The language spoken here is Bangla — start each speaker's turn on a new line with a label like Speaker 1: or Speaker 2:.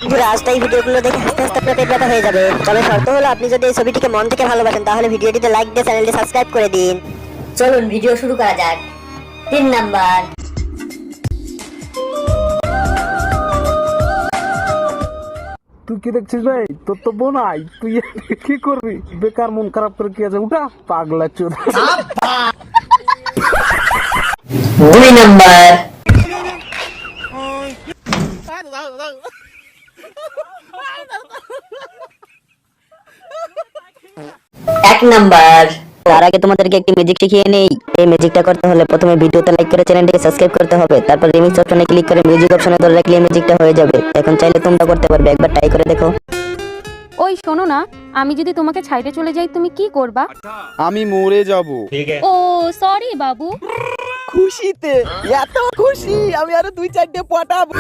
Speaker 1: বন্ধুরা আজকে এই ভিডিওগুলো দেখে হাসতে হাসতে আপনার পেট ব্যথা হয়ে যাবে। তবে শর্ত হলো আপনি যদি এই ছবিটিকে মন থেকে ভালোবাসেন তাহলে ভিডিওটিতে লাইক দিয়ে চ্যানেলটি সাবস্ক্রাইব করে দিন। চলুন ভিডিও শুরু করা যাক। 3 নাম্বার।
Speaker 2: তুই কি দেখছিস ভাই? তোর তো বোন নাই, তুই কি করবি? বেকার মন খারাপ করে কি আছে? উঠা পাগলা চোদ।
Speaker 1: 2 নাম্বার। 1 নাম্বার। তার আগে তোমাদেরকে একটি ম্যাজিক শিখিয়ে নেই। এই ম্যাজিকটা করতে হলে প্রথমে ভিডিওতে লাইক করে চ্যানেলটিকে সাবস্ক্রাইব করতে হবে, তারপর রিমিক্স অপশনে ক্লিক করে মিউজিক অপশনে ধরে রাখলে ম্যাজিকটা হয়ে যাবে। এখন চাইলে তোমরা করতে পারবে, একবার ট্রাই করে দেখো।
Speaker 3: ওই শোনো না, আমি যদি তোমাকে ছাইড়ে চলে যাই তুমি কি করবা?
Speaker 4: আমি মরে যাব।
Speaker 3: ও সরি বাবু।
Speaker 4: খুশিতে এত খুশি আমি আরো 2-4টে পটাবো।